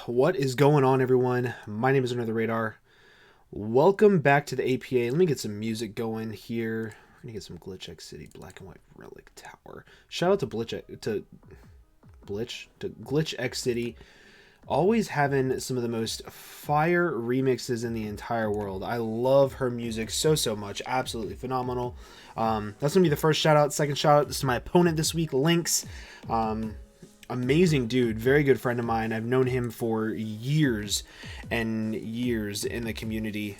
What is going on, everyone? My name is Under the Radar. Welcome back to the APA. Let me get some music going here. We're gonna get some GLITCHXCITY Black and White Relic Tower. Shout out to GLITCHXCITY. Always having some of the most fire remixes in the entire world. I love her music so much. Absolutely phenomenal. That's gonna be the first shout out. Second shout out is to my opponent this week, Lynx. Amazing dude, very good friend of mine. I've known him for years and years in the community.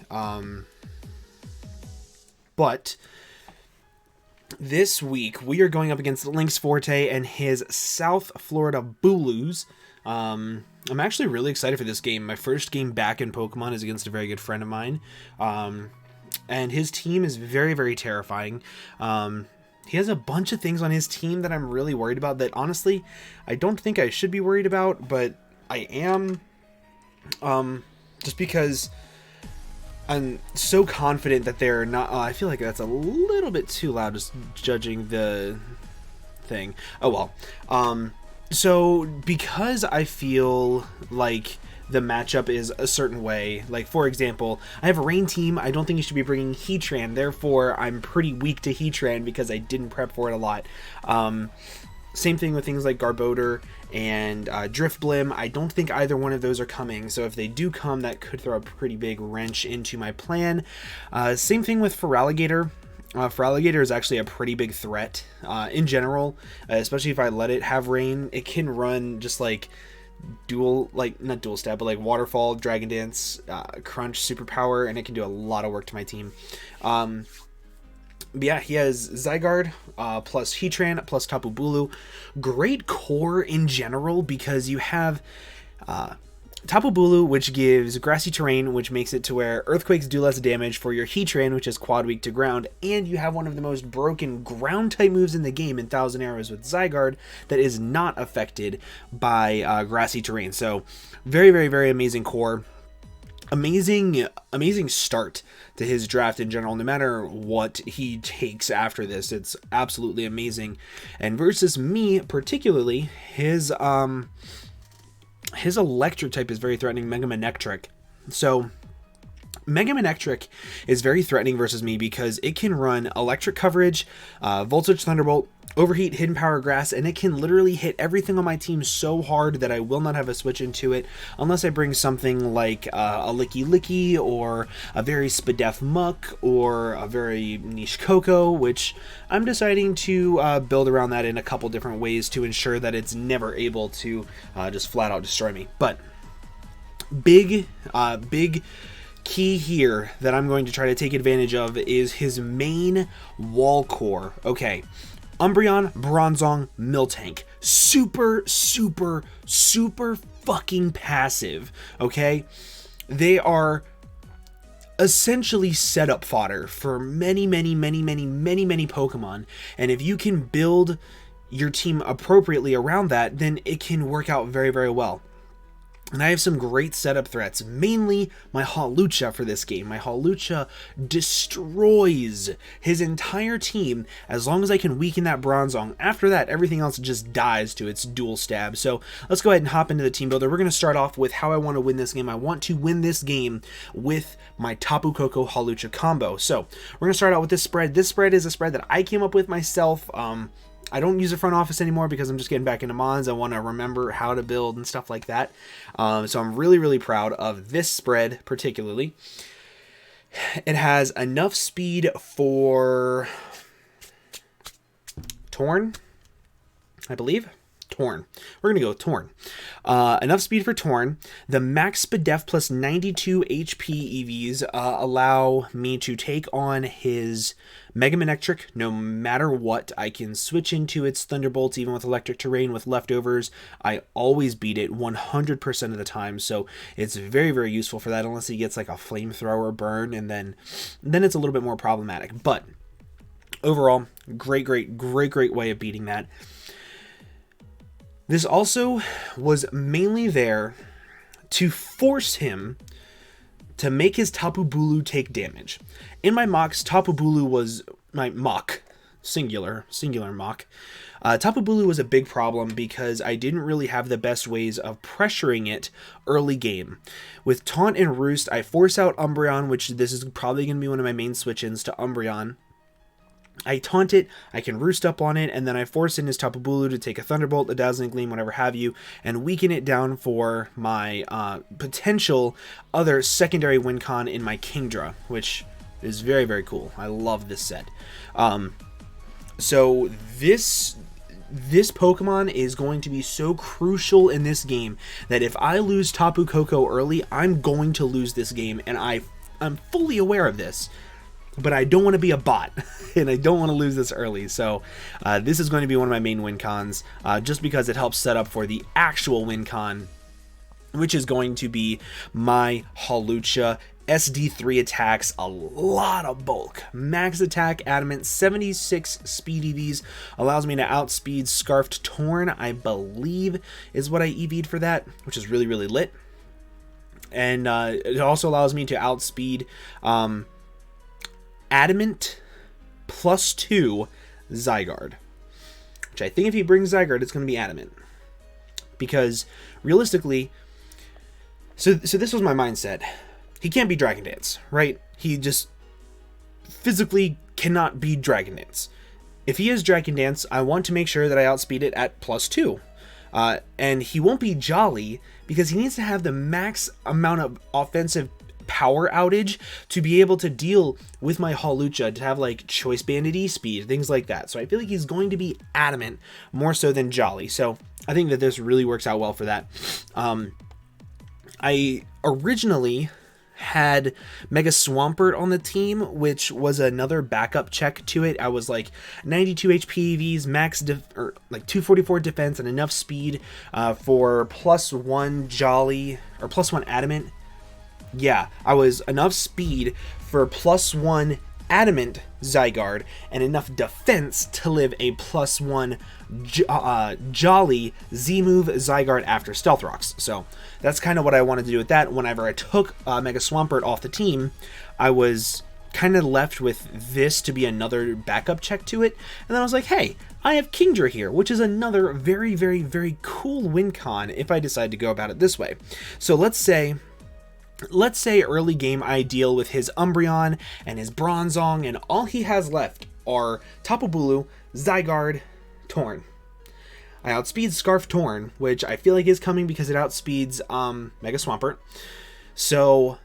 But this week we are going up against Lynx Forte and his South Florida Bulus. I'm actually really excited for this game. My first game back in Pokemon is against a very good friend of mine. And his team is very terrifying. He has a bunch of things on his team that I'm really worried about that, honestly, I don't think I should be worried about, but I am, just because I'm so confident that they're not. I feel like that's a little bit too loud, just judging the thing. Oh well. So because I feel like the matchup is a certain way, like for example, I have a rain team. I don't think you should be bringing Heatran, therefore I'm pretty weak to Heatran because I didn't prep for it a lot. Same thing with things like Garbodor and Drifblim. I don't think either one of those are coming, so if they do come, that could throw a pretty big wrench into my plan. Same thing with Feraligatr. Feraligatr is actually a pretty big threat in general, especially if I let it have rain. It can run just like not dual stab, but like Waterfall, Dragon Dance, Crunch, Superpower, and it can do a lot of work to my team. But yeah, he has Zygarde plus Heatran plus Tapu Bulu. Great core in general because you have Tapu Bulu, which gives grassy terrain, which makes it to where earthquakes do less damage for your Heatran, which is quad weak to ground, and you have one of the most broken ground type moves in the game in Thousand Arrows with Zygarde that is not affected by grassy terrain. So very amazing core. Amazing start to his draft in general. No matter what he takes after this, it's absolutely amazing. And versus me particularly, his electric type is very threatening, Mega Manectric. So Mega Manectric is very threatening versus me because it can run electric coverage, Voltage Thunderbolt, Overheat, Hidden Power Grass, and it can literally hit everything on my team so hard that I will not have a switch into it unless I bring something like a Licky Licky or a very Spadef Muck or a very niche Coco, which I'm deciding to build around that in a couple different ways to ensure that it's never able to just flat out destroy me. But big key here that I'm going to try to take advantage of is his main wall core. Okay. Umbreon, Bronzong, Miltank. Super fucking passive, okay? They are essentially setup fodder for many Pokemon, and if you can build your team appropriately around that, then it can work out very well. And I have some great setup threats, mainly my Hawlucha for this game. My Hawlucha destroys his entire team as long as I can weaken that Bronzong. After that, everything else just dies to its dual stab. So let's go ahead and hop into the team builder. We're going to start off with how I want to win this game. I want to win this game with my Tapu Koko Hawlucha combo. So we're going to start out with this spread. This spread is a spread that I came up with myself. I don't use the front office anymore because I'm just getting back into Mons. I want to remember how to build and stuff like that. So I'm really proud of this spread particularly. It has enough speed for Torn, I believe. Torn. We're going to go with Torn. Enough speed for Torn. The max Spadef plus 92 HP EVs allow me to take on his Mega Manectric no matter what. I can switch into its Thunderbolts even with electric terrain with leftovers. I always beat it 100% of the time, so it's very useful for that unless he gets like a flamethrower burn, and then it's a little bit more problematic. But overall, great way of beating that. This also was mainly there to force him to make his Tapu Bulu take damage. In my mocks, Tapu Bulu was my mock, singular mock, Tapu Bulu was a big problem because I didn't really have the best ways of pressuring it early game. With Taunt and Roost, I force out Umbreon, which this is probably going to be one of my main switch-ins to Umbreon. I taunt it, I can roost up on it, and then I force in his Tapu Bulu to take a Thunderbolt, a Dazzling Gleam, whatever have you, and weaken it down for my potential other secondary win con in my Kingdra, which is very, very cool. I love this set. So this Pokemon is going to be so crucial in this game that if I lose Tapu Koko early, I'm going to lose this game, and I'm fully aware of this. But I don't want to be a bot, and I don't want to lose this early. So this is going to be one of my main win cons, just because it helps set up for the actual win con, which is going to be my Hawlucha. SD3 attacks, a lot of bulk. Max attack, adamant, 76 speed EVs, allows me to outspeed Scarfed Torn, I believe is what I EV'd for that, which is really, really lit. And it also allows me to outspeed Adamant +2 Zygarde, which I think if he brings Zygarde, it's going to be Adamant. Because realistically, so this was my mindset. He can't be Dragon Dance, right? He just physically cannot be Dragon Dance. If he is Dragon Dance, I want to make sure that I outspeed it at +2. And he won't be Jolly because he needs to have the max amount of offensive power outage to be able to deal with my Hawlucha, to have like Choice Banded E-Speed, things like that. So I feel like he's going to be Adamant more so than Jolly. So I think that this really works out well for that. I originally had Mega Swampert on the team, which was another backup check to it. I was like 92 HP EVs, max or like 244 defense, and enough speed for +1 Jolly or +1 Adamant. Yeah, I was enough speed for +1 Adamant Zygarde and enough defense to live a +1 Jolly Z-move Zygarde after Stealth Rocks. So that's kind of what I wanted to do with that. Whenever I took Mega Swampert off the team, I was kind of left with this to be another backup check to it. And then I was like, hey, I have Kingdra here, which is another very, very, very cool win con if I decide to go about it this way. So let's say early game I deal with his Umbreon and his Bronzong, and all he has left are Tapu Bulu, Zygarde, Torn. I outspeed Scarf Torn, which I feel like is coming because it outspeeds Mega Swampert. So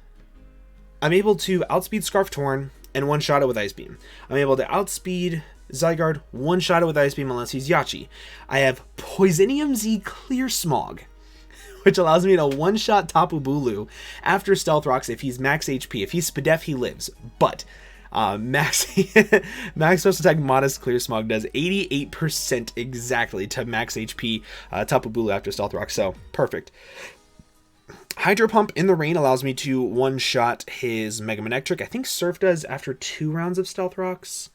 I'm able to outspeed Scarf Torn and one-shot it with Ice Beam. I'm able to outspeed Zygarde, one-shot it with Ice Beam unless he's Yachi. I have Poisonium Z Clear Smog, which allows me to one-shot Tapu Bulu after Stealth Rocks if he's max HP. If he's Spadef, he lives. But max special attack Modest Clear Smog does 88% exactly to max HP Tapu Bulu after Stealth Rocks. So, perfect. Hydro Pump in the Rain allows me to one-shot his Mega Manectric. I think Surf does after 2 rounds of Stealth Rocks,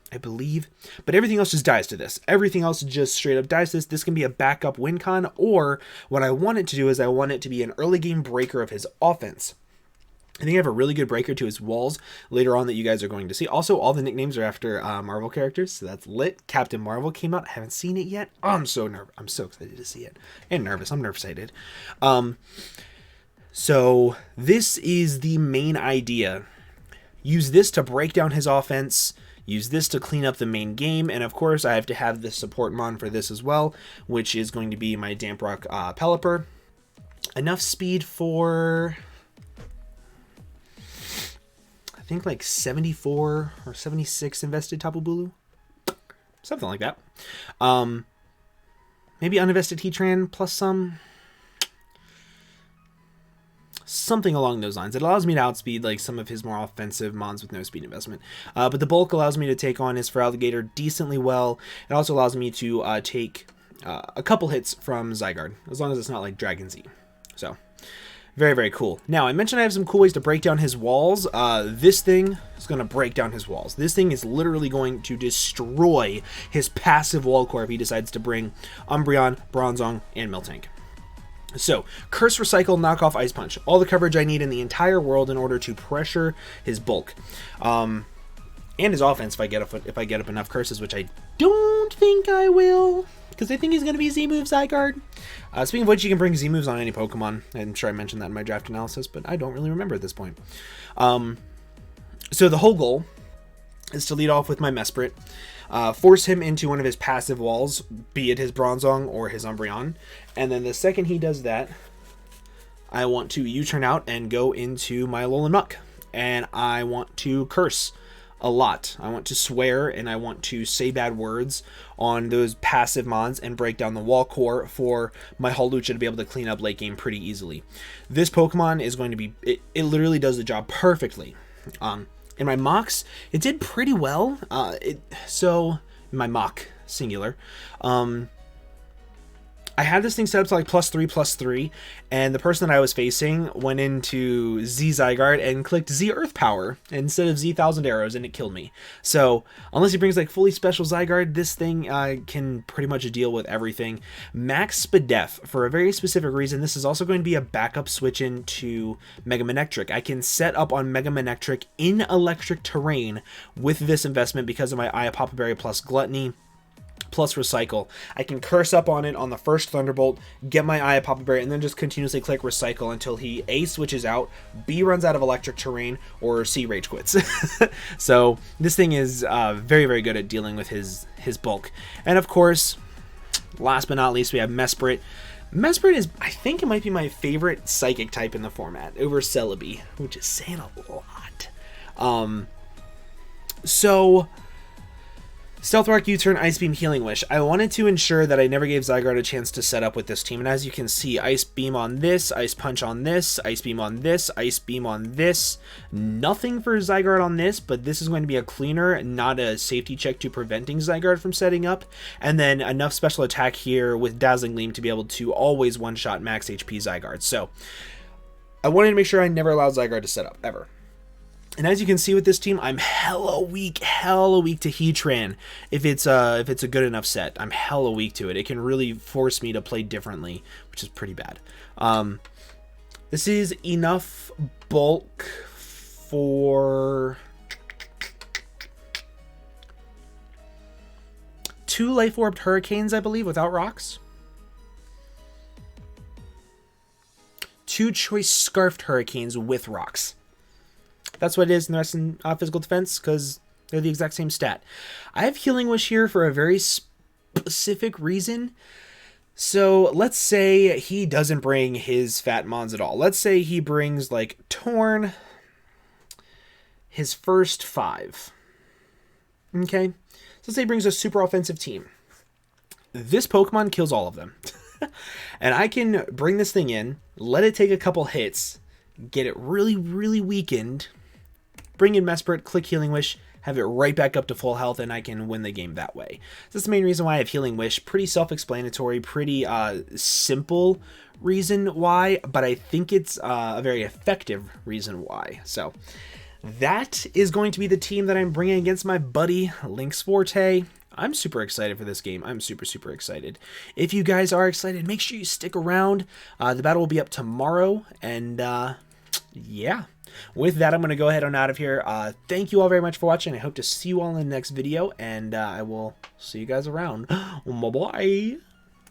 I believe. But everything else just dies to this. Everything else just straight up dies to this. This can be a backup win con, or what I want it to do is I want it to be an early game breaker of his offense. I think I have a really good breaker to his walls later on that you guys are going to see. Also, all the nicknames are after Marvel characters, so that's lit. Captain Marvel came out. I haven't seen it yet. Oh, I'm so nervous. I'm so excited to see it. And nervous. I'm nerve-excited. So this is the main idea. Use this to break down his offense. Use this to clean up the main game, and of course I have to have the support mon for this as well, which is going to be my Damp Rock Pelipper. Enough speed for, I think like 74 or 76 invested Tapu Bulu, something like that. Maybe uninvested Heatran plus something along those lines. It allows me to outspeed like some of his more offensive mons with no speed investment. But the bulk allows me to take on his Feraligatr decently well. It also allows me to take a couple hits from Zygarde, as long as it's not like Dragon Z. So, very, very cool. Now, I mentioned I have some cool ways to break down his walls. This thing is going to break down his walls. This thing is literally going to destroy his passive wall core if he decides to bring Umbreon, Bronzong, and Miltank. So, Curse, Recycle, Knock Off, Ice Punch. All the coverage I need in the entire world in order to pressure his bulk. and his offense if I get up enough curses, which I don't think I will, because I think he's going to be Z-move Zygarde. Speaking of which, you can bring Z-moves on any Pokemon. I'm sure I mentioned that in my draft analysis, but I don't really remember at this point. So the whole goal is to lead off with my Mesprit, force him into one of his passive walls, be it his Bronzong or his Umbreon, and then the second he does that, I want to U-turn out and go into my Alolan Muck, and I want to curse a lot. I want to swear, and I want to say bad words on those passive mons and break down the wall core for my Hawlucha to be able to clean up late game pretty easily. This Pokemon is going to be, it literally does the job perfectly. In my mocks, it did pretty well. So my mock singular, I had this thing set up to like +3/+3, and the person that I was facing went into Z Zygarde and clicked Z Earth Power instead of Z Thousand Arrows, and it killed me. So unless he brings like fully special Zygarde, this thing can pretty much deal with everything. Max Spadef, for a very specific reason. This is also going to be a backup switch into Mega Manectric. I can set up on Mega Manectric in electric terrain with this investment because of my Iapapa Berry plus Gluttony plus Recycle. I can curse up on it on the first Thunderbolt, get my Iapapa Berry, and then just continuously click Recycle until he A, switches out, B, runs out of electric terrain, or C, rage quits. So this thing is very, very good at dealing with his bulk. And of course, last but not least, we have Mesprit. Mesprit is, I think it might be my favorite Psychic type in the format over Celebi, which is saying a lot. So Stealth Rock, U-turn, Ice Beam, Healing Wish. I wanted to ensure that I never gave Zygarde a chance to set up with this team, and as you can see, Ice Beam on this, Ice Punch on this, Ice Beam on this, Ice Beam on this. Nothing for Zygarde on this, but this is going to be a cleaner, not a safety check to preventing Zygarde from setting up, and then enough special attack here with Dazzling Gleam to be able to always one-shot max HP Zygarde. So I wanted to make sure I never allowed Zygarde to set up, ever. And as you can see with this team, I'm hella weak to Heatran if it's a good enough set. I'm hella weak to it. It can really force me to play differently, which is pretty bad. This is enough bulk for 2 Life Orbed Hurricanes, I believe, without rocks. 2 Choice Scarfed Hurricanes with rocks. That's what it is in the rest of physical defense, because they're the exact same stat. I have Healing Wish here for a very specific reason. So let's say he doesn't bring his fat mons at all. Let's say he brings like Torn, his first 5. Okay, so let's say he brings a super offensive team. This Pokemon kills all of them. And I can bring this thing in, let it take a couple hits, get it really, really weakened, bring in Mesprit, click Healing Wish, have it right back up to full health, and I can win the game that way. So that's the main reason why I have Healing Wish. Pretty self-explanatory, pretty simple reason why, but I think it's a very effective reason why. So that is going to be the team that I'm bringing against my buddy Lynx Forte. I'm super excited for this game. I'm super, super excited. If you guys are excited, make sure you stick around. The battle will be up tomorrow, and yeah. With that, I'm going to go ahead on out of here. Thank you all very much for watching. I hope to see you all in the next video, and I will see you guys around. Bye-bye.